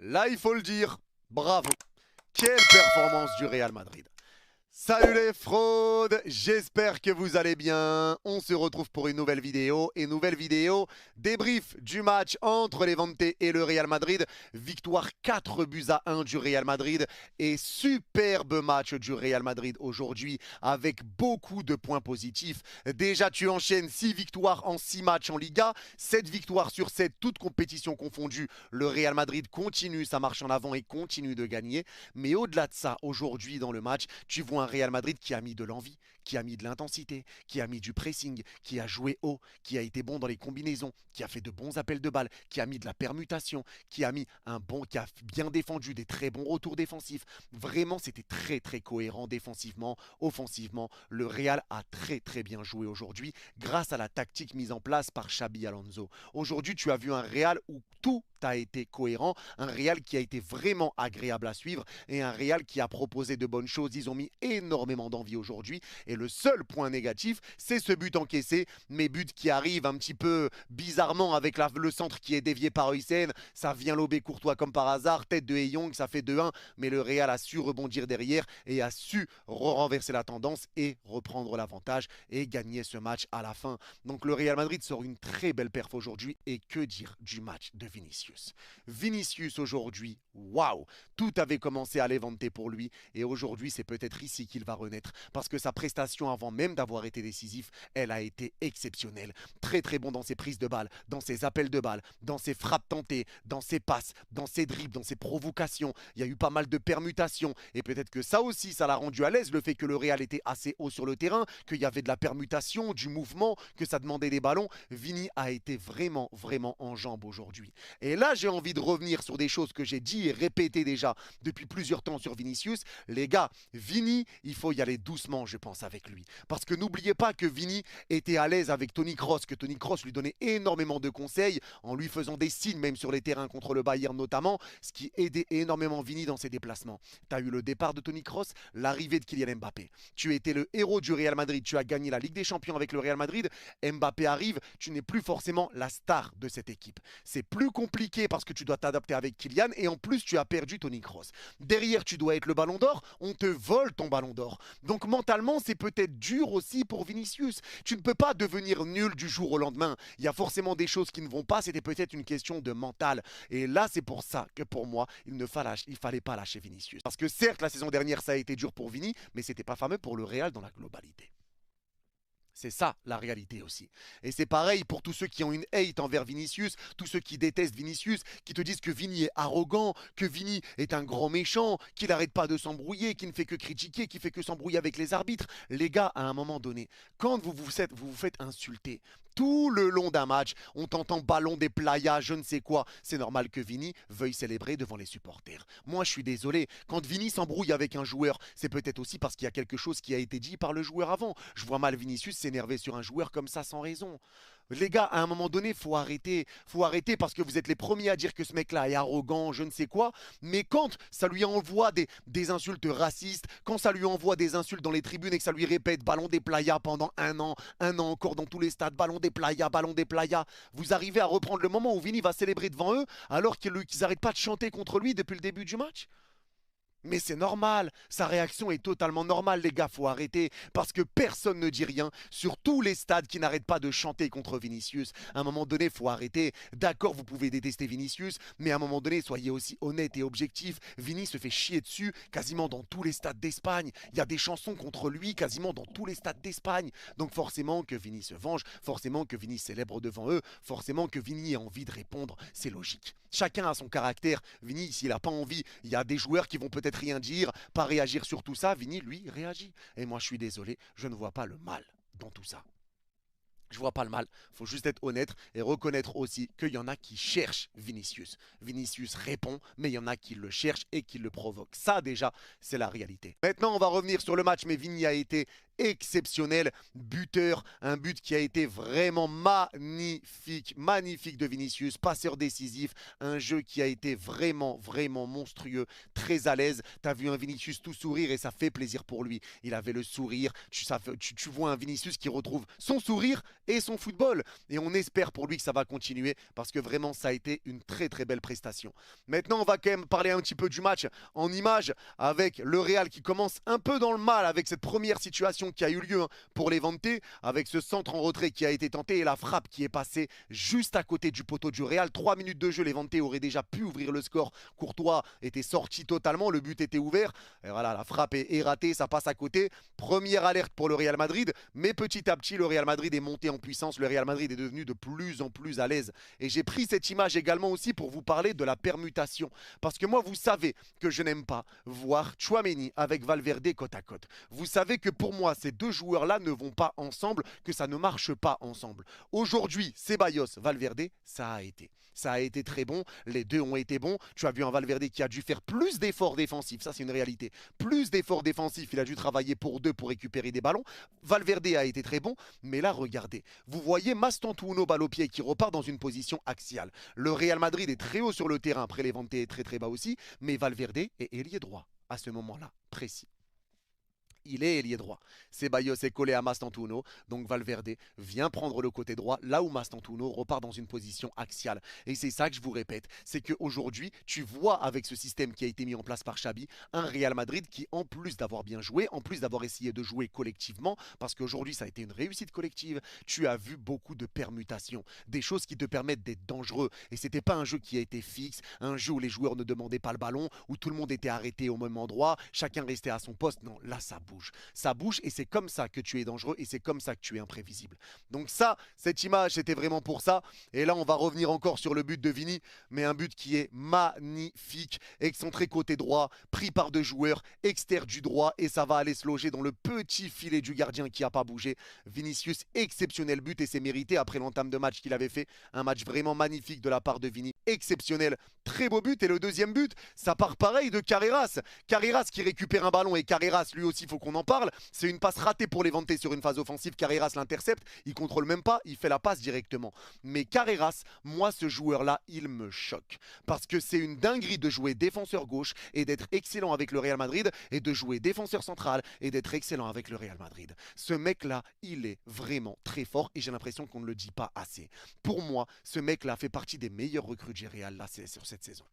Là, il faut le dire, bravo. Quelle performance du Real Madrid. Salut les fraudes, j'espère que vous allez bien. On se retrouve pour une nouvelle vidéo. Et nouvelle vidéo, débrief du match entre Levante et le Real Madrid. Victoire 4-1 du Real Madrid. Et superbe match du Real Madrid aujourd'hui avec beaucoup de points positifs. Déjà, tu enchaînes 6 victoires en 6 matchs en Liga. 7 victoires sur 7, toutes compétitions confondues. Le Real Madrid continue sa marche en avant et continue de gagner. Mais au-delà de ça, aujourd'hui dans le match, tu vois un Real Madrid qui a mis de l'envie, qui a mis de l'intensité, qui a mis du pressing, qui a joué haut, qui a été bon dans les combinaisons, qui a fait de bons appels de balles, qui a mis de la permutation, qui a bien défendu, des très bons retours défensifs. Vraiment, c'était très cohérent défensivement, offensivement. Le Real a très bien joué aujourd'hui grâce à la tactique mise en place par Xabi Alonso. Aujourd'hui, tu as vu un Real où tout a été cohérent, un Real qui a été vraiment agréable à suivre et un Real qui a proposé de bonnes choses. Ils ont mis énormément d'envie aujourd'hui et le seul point négatif, c'est ce but encaissé, mais but qui arrive un petit peu bizarrement avec le centre qui est dévié par Heusen. Ça vient lober Courtois comme par hasard, tête de Heyong, ça fait 2-1, mais le Real a su rebondir derrière et a su renverser la tendance et reprendre l'avantage et gagner ce match à la fin. Donc le Real Madrid sort une très belle perf aujourd'hui et que dire du match de Vinicius. Vinicius aujourd'hui, waouh, tout avait commencé à Levante pour lui et aujourd'hui c'est peut-être ici qu'il va renaître parce que sa prestation avant même d'avoir été décisif, elle a été exceptionnelle. Très bon dans ses prises de balles, dans ses appels de balles, dans ses frappes tentées, dans ses passes, dans ses dribbles, dans ses provocations. Il y a eu pas mal de permutations et peut-être que ça aussi, ça l'a rendu à l'aise, le fait que le Real était assez haut sur le terrain, qu'il y avait de la permutation, du mouvement, que ça demandait des ballons. Vini a été vraiment en jambes aujourd'hui. Et là, j'ai envie de revenir sur des choses que j'ai dit et répétées déjà depuis plusieurs temps sur Vinicius. Les gars, Vini, il faut y aller doucement, je pense, avec lui. Parce que n'oubliez pas que Vini était à l'aise avec Toni Kroos, que Toni Kroos lui donnait énormément de conseils, en lui faisant des signes, même sur les terrains contre le Bayern notamment, ce qui aidait énormément Vini dans ses déplacements. Tu as eu le départ de Toni Kroos, l'arrivée de Kylian Mbappé. Tu étais le héros du Real Madrid, tu as gagné la Ligue des Champions avec le Real Madrid, Mbappé arrive, tu n'es plus forcément la star de cette équipe. C'est plus compliqué parce que tu dois t'adapter avec Kylian et en plus tu as perdu Toni Kroos. Derrière, tu dois être le ballon d'or, on te vole ton ballon d'or. Donc mentalement, c'est peut-être dur aussi pour Vinicius. Tu ne peux pas devenir nul du jour au lendemain. Il y a forcément des choses qui ne vont pas, c'était peut-être une question de mental. Et là, c'est pour ça que pour moi, il ne fallait pas lâcher Vinicius. Parce que certes, la saison dernière, ça a été dur pour Vini, mais c'était pas fameux pour le Real dans la globalité. C'est ça la réalité aussi. Et c'est pareil pour tous ceux qui ont une hate envers Vinicius, tous ceux qui détestent Vinicius, qui te disent que Vini est arrogant, que Vini est un grand méchant, qu'il n'arrête pas de s'embrouiller, qu'il ne fait que critiquer, qu'il fait que s'embrouiller avec les arbitres. Les gars, à un moment donné, quand vous vous faites insulter, tout le long d'un match, on t'entend ballon des playas, je ne sais quoi. C'est normal que Vini veuille célébrer devant les supporters. Moi, je suis désolé. Quand Vini s'embrouille avec un joueur, c'est peut-être aussi parce qu'il y a quelque chose qui a été dit par le joueur avant. Je vois mal Vinicius s'énerver sur un joueur comme ça sans raison. Les gars, à un moment donné, faut arrêter. Faut arrêter parce que vous êtes les premiers à dire que ce mec-là est arrogant, je ne sais quoi. Mais quand ça lui envoie des insultes racistes, quand ça lui envoie des insultes dans les tribunes et que ça lui répète ballon des playas pendant un an encore dans tous les stades, ballon des playas, vous arrivez à reprendre le moment où Vini va célébrer devant eux alors qu'ils n'arrêtent pas de chanter contre lui depuis le début du match? Mais c'est normal, sa réaction est totalement normale les gars, faut arrêter, parce que personne ne dit rien sur tous les stades qui n'arrêtent pas de chanter contre Vinicius. À un moment donné, faut arrêter. D'accord, vous pouvez détester Vinicius, mais à un moment donné, soyez aussi honnête et objectif. Vini se fait chier dessus quasiment dans tous les stades d'Espagne. Il y a des chansons contre lui quasiment dans tous les stades d'Espagne. Donc forcément que Vini se venge, forcément que Vini célèbre devant eux, forcément que Vini ait envie de répondre, c'est logique. Chacun a son caractère. Vini, s'il n'a pas envie, il y a des joueurs qui vont peut-être rien dire, pas réagir sur tout ça. Vini, lui, réagit. Et moi, je suis désolé, je ne vois pas le mal dans tout ça. Je vois pas le mal. Il faut juste être honnête et reconnaître aussi qu'il y en a qui cherchent Vinicius. Vinicius répond, mais il y en a qui le cherchent et qui le provoquent. Ça, déjà, c'est la réalité. Maintenant, on va revenir sur le match, mais Vini a été exceptionnel, buteur, un but qui a été vraiment magnifique, magnifique de Vinicius, passeur décisif, un jeu qui a été vraiment, vraiment monstrueux, très à l'aise. Tu as vu un Vinicius tout sourire et ça fait plaisir pour lui. Il avait le sourire, tu vois un Vinicius qui retrouve son sourire et son football. Et on espère pour lui que ça va continuer parce que vraiment ça a été une très très belle prestation. Maintenant on va quand même parler un petit peu du match en images avec le Real qui commence un peu dans le mal avec cette première situation qui a eu lieu pour les Levante, avec ce centre en retrait qui a été tenté et la frappe qui est passée juste à côté du poteau du Real. 3 minutes de jeu, les Levante auraient déjà pu ouvrir le score. Courtois était sorti totalement, le but était ouvert. Et voilà, la frappe est ratée, ça passe à côté. Première alerte pour le Real Madrid, mais petit à petit, le Real Madrid est monté en puissance. Le Real Madrid est devenu de plus en plus à l'aise. Et j'ai pris cette image également aussi pour vous parler de la permutation. Parce que moi, vous savez que je n'aime pas voir Tchouaméni avec Valverde côte à côte. Vous savez que pour moi, ces deux joueurs-là ne vont pas ensemble, que ça ne marche pas ensemble. Aujourd'hui, Ceballos, Valverde, ça a été. Ça a été très bon, les deux ont été bons. Tu as vu un Valverde qui a dû faire plus d'efforts défensifs, ça c'est une réalité. Plus d'efforts défensifs, il a dû travailler pour deux pour récupérer des ballons. Valverde a été très bon, mais là regardez, vous voyez Mastantuono balle au pied qui repart dans une position axiale. Le Real Madrid est très haut sur le terrain, après Levante est très très bas aussi, mais Valverde est ailier droit à ce moment-là, précis. Il est ailier droit. Ceballos est collé à Mastantuono, donc Valverde vient prendre le côté droit, là où Mastantuono repart dans une position axiale. Et c'est ça que je vous répète, c'est qu'aujourd'hui, tu vois avec ce système qui a été mis en place par Xabi, un Real Madrid qui, en plus d'avoir bien joué, en plus d'avoir essayé de jouer collectivement, parce qu'aujourd'hui ça a été une réussite collective, tu as vu beaucoup de permutations, des choses qui te permettent d'être dangereux. Et c'était pas un jeu qui a été fixe, un jeu où les joueurs ne demandaient pas le ballon, où tout le monde était arrêté au même endroit, chacun restait à son poste. Non, là ça bouge. Ça bouge et c'est comme ça que tu es dangereux et c'est comme ça que tu es imprévisible. Donc ça, cette image, c'était vraiment pour ça. Et là, on va revenir encore sur le but de Vini, mais un but qui est magnifique, excentré côté droit, pris par deux joueurs, externe du droit et ça va aller se loger dans le petit filet du gardien qui n'a pas bougé. Vinicius, exceptionnel but et c'est mérité après l'entame de match qu'il avait fait. Un match vraiment magnifique de la part de Vini, exceptionnel, très beau but. Et le deuxième but, ça part pareil de Carreras. Carreras qui récupère un ballon et Carreras, lui aussi, il faut qu'on en parle. C'est une passe ratée pour les Levante sur une phase offensive. Carreras l'intercepte, il contrôle même pas, il fait la passe directement. Mais Carreras, moi ce joueur-là, il me choque. Parce que c'est une dinguerie de jouer défenseur gauche et d'être excellent avec le Real Madrid et de jouer défenseur central et d'être excellent avec le Real Madrid. Ce mec-là, il est vraiment très fort et j'ai l'impression qu'on ne le dit pas assez. Pour moi, ce mec-là fait partie des meilleurs recrues du Real là, sur cette saison.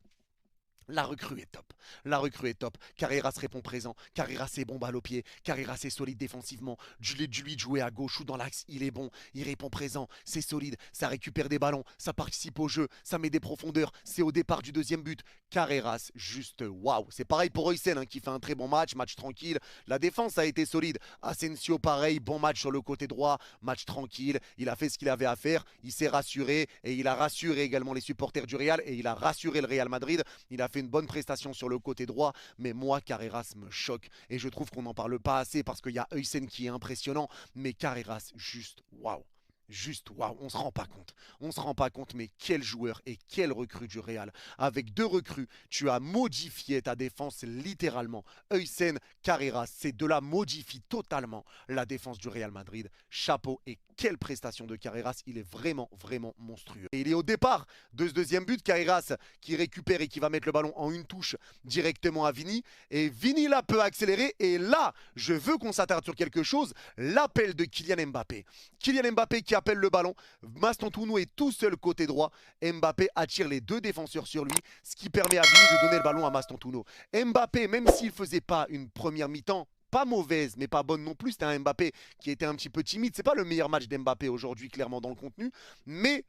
La recrue est top. La recrue est top. Carreras répond présent. Carreras est bon balle au pied. Carreras est solide défensivement. Lui de jouer à gauche ou dans l'axe, il est bon. Il répond présent. C'est solide. Ça récupère des ballons. Ça participe au jeu. Ça met des profondeurs. C'est au départ du deuxième but. Carreras, juste waouh. C'est pareil pour Huysen qui fait un très bon match. Match tranquille. La défense a été solide. Asensio, pareil. Bon match sur le côté droit. Match tranquille. Il a fait ce qu'il avait à faire. Il s'est rassuré. Et il a rassuré également les supporters du Real. Et il a rassuré le Real Madrid. Il a fait une bonne prestation sur le côté droit, mais moi, Carreras me choque. Et je trouve qu'on n'en parle pas assez parce qu'il y a Huysen qui est impressionnant, mais Carreras, juste waouh. Juste waouh, on se rend pas compte. On se rend pas compte, mais quel joueur et quel recrue du Real. Avec deux recrues, tu as modifié ta défense littéralement. Huysen, Carreras, ces deux-là modifient totalement la défense du Real Madrid. Chapeau et quelle prestation de Carreras, il est vraiment, vraiment monstrueux. Et il est au départ de ce deuxième but, Carreras qui récupère et qui va mettre le ballon en une touche directement à Vini. Et Vini là peut accélérer. Et là, je veux qu'on s'attarde sur quelque chose. L'appel de Kylian Mbappé. Kylian Mbappé qui appelle le ballon. Mastantuono est tout seul côté droit. Mbappé attire les deux défenseurs sur lui, ce qui permet à Vini de donner le ballon à Mastantuono. Mbappé, même s'il ne faisait pas une première mi-temps, pas mauvaise, mais pas bonne non plus. C'était un Mbappé qui était un petit peu timide. C'est pas le meilleur match d'Mbappé aujourd'hui, clairement, dans le contenu. Mais,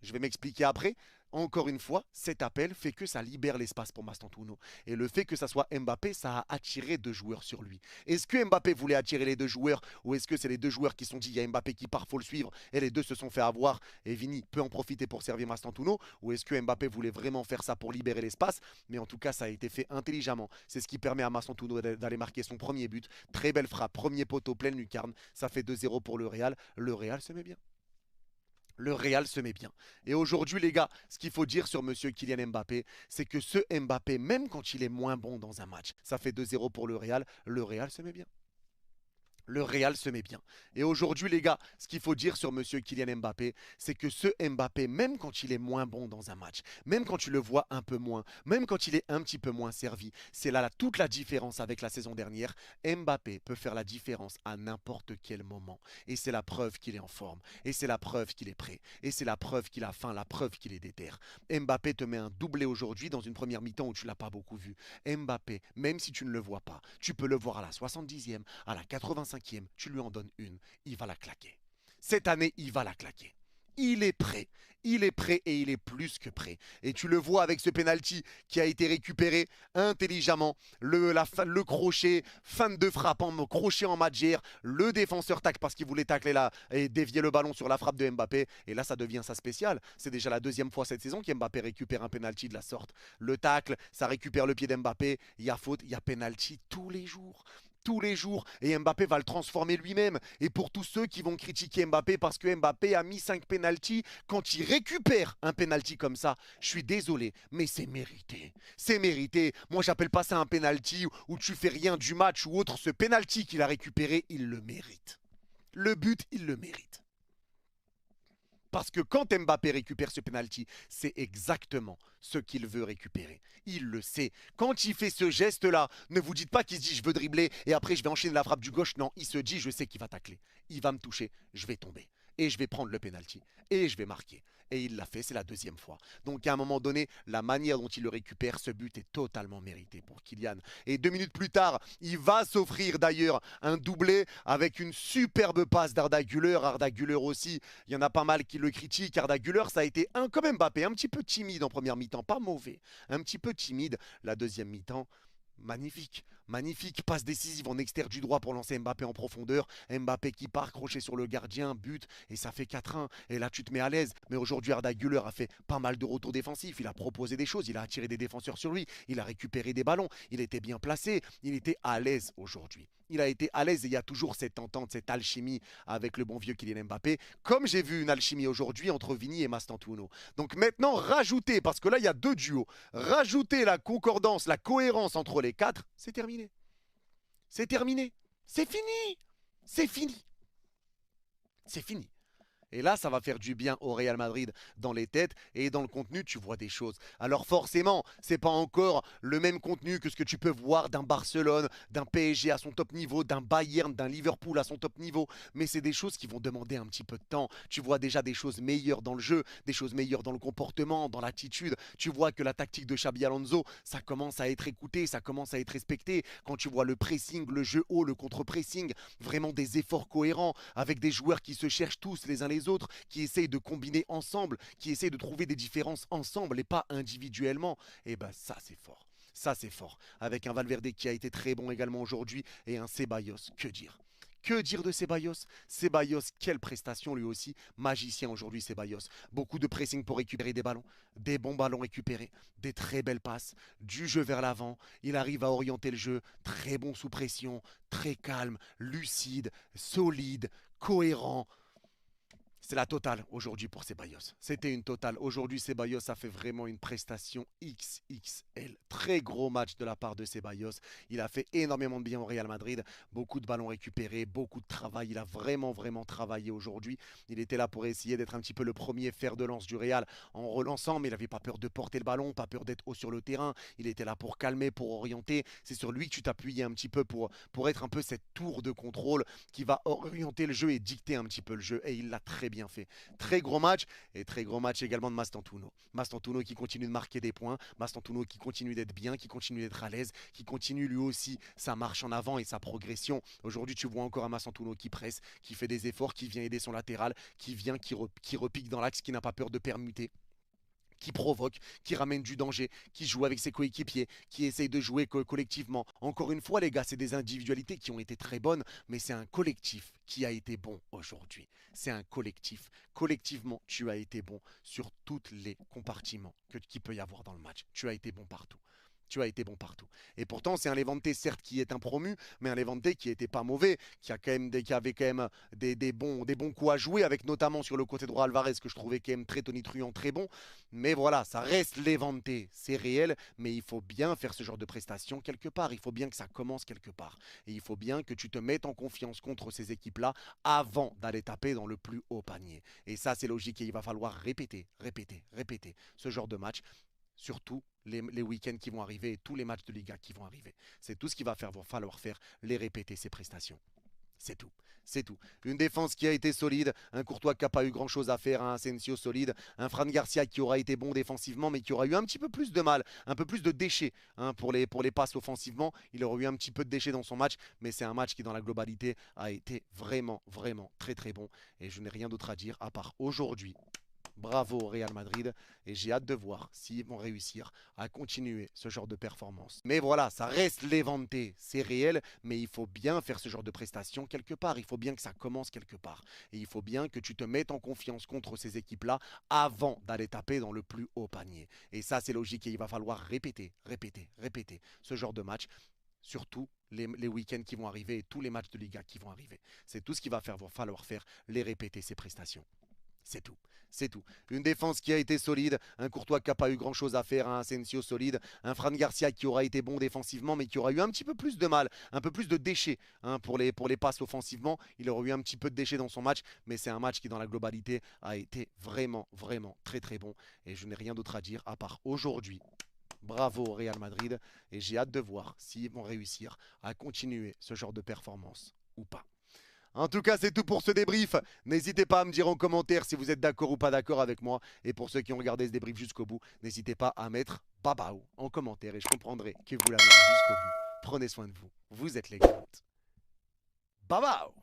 je vais m'expliquer après. Encore une fois, cet appel fait que ça libère l'espace pour Mastantuono. Et le fait que ça soit Mbappé, ça a attiré deux joueurs sur lui. Est-ce que Mbappé voulait attirer les deux joueurs ou est-ce que c'est les deux joueurs qui se sont dit il y a Mbappé qui part, faut le suivre et les deux se sont fait avoir et Vini peut en profiter pour servir Mastantuono? Ou est-ce que Mbappé voulait vraiment faire ça pour libérer l'espace? Mais en tout cas, ça a été fait intelligemment. C'est ce qui permet à Mastantuono d'aller marquer son premier but. Très belle frappe, premier poteau, pleine lucarne. Ça fait 2-0 pour le Real. Le Real se met bien. Le Real se met bien. Et aujourd'hui, les gars, ce qu'il faut dire sur monsieur Kylian Mbappé, c'est que ce Mbappé, même quand il est moins bon dans un match, ça fait 2-0 pour le Real se met bien. Le Real se met bien. Et aujourd'hui, les gars, ce qu'il faut dire sur monsieur Kylian Mbappé, c'est que ce Mbappé, même quand il est moins bon dans un match, même quand tu le vois un peu moins, même quand il est un petit peu moins servi, c'est là toute la différence avec la saison dernière. Mbappé peut faire la différence à n'importe quel moment. Et c'est la preuve qu'il est en forme. Et c'est la preuve qu'il est prêt. Et c'est la preuve qu'il a faim, la preuve qu'il est déter. Mbappé te met un doublé aujourd'hui dans une première mi-temps où tu ne l'as pas beaucoup vu. Mbappé, même si tu ne le vois pas, tu peux le voir à la 70e, à la 85e, tu lui en donnes une, il va la claquer. Cette année, il va la claquer. Il est prêt. Il est prêt et il est plus que prêt. Et tu le vois avec ce penalty qui a été récupéré intelligemment. Le crochet, fin de frappe en crochet en Madjer. Le défenseur tacle parce qu'il voulait tacler là et dévier le ballon sur la frappe de Mbappé. Et là, ça devient sa spéciale. C'est déjà la deuxième fois cette saison qu'Mbappé récupère un penalty de la sorte. Le tacle, ça récupère le pied d'Mbappé. Il y a faute, il y a penalty tous les jours. Tous les jours, et Mbappé va le transformer lui-même. Et pour tous ceux qui vont critiquer Mbappé parce que Mbappé a mis 5 pénaltys, quand il récupère un pénalty comme ça, je suis désolé, mais c'est mérité. C'est mérité. Moi, j'appelle pas ça un pénalty où tu fais rien du match ou autre. Ce pénalty qu'il a récupéré, il le mérite. Le but, il le mérite. Parce que quand Mbappé récupère ce penalty, c'est exactement ce qu'il veut récupérer. Il le sait. Quand il fait ce geste-là, ne vous dites pas qu'il se dit je veux dribbler et après je vais enchaîner la frappe du gauche. Non, il se dit je sais qu'il va tacler. Il va me toucher, je vais tomber. Et je vais prendre le penalty. Et je vais marquer. Et il l'a fait, c'est la deuxième fois. Donc à un moment donné, la manière dont il le récupère, ce but est totalement mérité pour Kylian. Et 2 minutes plus tard, il va s'offrir d'ailleurs un doublé avec une superbe passe d'Arda Güler. Arda Güler aussi, il y en a pas mal qui le critiquent. Arda Güler, ça a été comme Mbappé, un petit peu timide en première mi-temps, pas mauvais, un petit peu timide. La deuxième mi-temps, magnifique, magnifique, passe décisive en extérieur du droit pour lancer Mbappé en profondeur. Mbappé qui part, crochet sur le gardien, but, et ça fait 4-1. Et là, tu te mets à l'aise. Mais aujourd'hui, Arda Güler a fait pas mal de retours défensifs. Il a proposé des choses, il a attiré des défenseurs sur lui, il a récupéré des ballons, il était bien placé, il était à l'aise aujourd'hui. Il a été à l'aise et il y a toujours cette entente, cette alchimie avec le bon vieux Kylian Mbappé. Comme j'ai vu une alchimie aujourd'hui entre Vini et Mastantuono. Donc maintenant, rajoutez, parce que là, il y a deux duos, rajoutez la concordance, la cohérence entre les quatre, c'est terminé. C'est terminé. C'est fini. C'est fini. C'est fini. Et là, ça va faire du bien au Real Madrid dans les têtes et dans le contenu, tu vois des choses. Alors forcément, c'est pas encore le même contenu que ce que tu peux voir d'un Barcelone, d'un PSG à son top niveau, d'un Bayern, d'un Liverpool à son top niveau. Mais c'est des choses qui vont demander un petit peu de temps. Tu vois déjà des choses meilleures dans le jeu, des choses meilleures dans le comportement, dans l'attitude. Tu vois que la tactique de Xabi Alonso, ça commence à être écouté, ça commence à être respecté. Quand tu vois le pressing, le jeu haut, le contre-pressing, vraiment des efforts cohérents avec des joueurs qui se cherchent tous les uns les autres, qui essayent de combiner ensemble, qui essayent de trouver des différences ensemble et pas individuellement, et ben ça c'est fort. Ça c'est fort. Avec un Valverde qui a été très bon également aujourd'hui et un Ceballos, que dire? Que dire de Ceballos? Ceballos, quelle prestation lui aussi. Magicien aujourd'hui Ceballos. Beaucoup de pressing pour récupérer des ballons. Des bons ballons récupérés. Des très belles passes. Du jeu vers l'avant. Il arrive à orienter le jeu. Très bon sous pression. Très calme. Lucide. Solide. Cohérent. C'est la totale aujourd'hui pour Ceballos. C'était une totale. Aujourd'hui, Ceballos a fait vraiment une prestation XXL. Très gros match de la part de Ceballos. Il a fait énormément de bien au Real Madrid. Beaucoup de ballons récupérés, beaucoup de travail. Il a vraiment, vraiment travaillé aujourd'hui. Il était là pour essayer d'être un petit peu le premier fer de lance du Real en relançant, mais il n'avait pas peur de porter le ballon, pas peur d'être haut sur le terrain. Il était là pour calmer, pour orienter. C'est sur lui que tu t'appuyais un petit peu pour être un peu cette tour de contrôle qui va orienter le jeu et dicter un petit peu le jeu. Et il l'a très bien fait. Très gros match et très gros match également de Mastantuono. Mastantuono qui continue de marquer des points, Mastantuono qui continue d'être bien, qui continue d'être à l'aise, qui continue lui aussi sa marche en avant et sa progression. Aujourd'hui, tu vois encore un Mastantuono qui presse, qui fait des efforts, qui vient aider son latéral, qui vient, qui repique dans l'axe, qui n'a pas peur de permuter, qui provoque, qui ramène du danger, qui joue avec ses coéquipiers, qui essaye de jouer collectivement. Encore une fois, les gars, c'est des individualités qui ont été très bonnes, mais c'est un collectif qui a été bon aujourd'hui. C'est un collectif. Collectivement, tu as été bon sur tous les compartiments qu'il peut y avoir dans le match. Tu as été bon partout. Tu as été bon partout. Et pourtant, c'est un Levante, certes, qui est un promu, mais un Levante qui n'était pas mauvais, qui avait quand même des bons coups à jouer, avec notamment sur le côté droit Alvarez, que je trouvais quand même très tonitruant, très bon. Mais voilà, ça reste Levante, c'est réel, mais il faut bien faire ce genre de prestation quelque part. Il faut bien que ça commence quelque part. Et il faut bien que tu te mettes en confiance contre ces équipes-là avant d'aller taper dans le plus haut panier. Et ça, c'est logique et il va falloir répéter, répéter, répéter ce genre de match. Surtout les week-ends qui vont arriver et tous les matchs de Liga qui vont arriver. C'est tout ce qu'il va falloir faire, les répéter, ces prestations. C'est tout. C'est tout. Une défense qui a été solide, un Courtois qui n'a pas eu grand-chose à faire, un Asensio solide, un Fran Garcia qui aura été bon défensivement, mais qui aura eu un petit peu plus de mal, un peu plus de déchets pour les passes offensivement. Il aura eu un petit peu de déchets dans son match, mais c'est un match qui, dans la globalité, a été vraiment, vraiment très, très bon. Et je n'ai rien d'autre à dire à part aujourd'hui. Bravo au Real Madrid et j'ai hâte de voir s'ils vont réussir à continuer ce genre de performance. Mais voilà, ça reste Levante, c'est réel, mais il faut bien faire ce genre de prestations quelque part. Il faut bien que ça commence quelque part. Et il faut bien que tu te mettes en confiance contre ces équipes-là avant d'aller taper dans le plus haut panier. Et ça, c'est logique et il va falloir répéter, répéter, répéter ce genre de match. Surtout les week-ends qui vont arriver et tous les matchs de Liga qui vont arriver. C'est tout ce qu'il va falloir faire, les répéter, ces prestations. C'est tout. C'est tout. Une défense qui a été solide, un Courtois qui n'a pas eu grand-chose à faire, un Asensio solide, un Fran Garcia qui aura été bon défensivement, mais qui aura eu un petit peu plus de mal, un peu plus de déchets pour les passes offensivement. Il aura eu un petit peu de déchets dans son match, mais c'est un match qui, dans la globalité, a été vraiment, vraiment très, très bon. Et je n'ai rien d'autre à dire à part aujourd'hui. Bravo au Real Madrid et j'ai hâte de voir s'ils vont réussir à continuer ce genre de performance ou pas. En tout cas, c'est tout pour ce débrief. N'hésitez pas à me dire en commentaire si vous êtes d'accord ou pas d'accord avec moi. Et pour ceux qui ont regardé ce débrief jusqu'au bout, n'hésitez pas à mettre Babao en commentaire et je comprendrai que vous l'avez vu jusqu'au bout. Prenez soin de vous. Vous êtes les gars. Babao!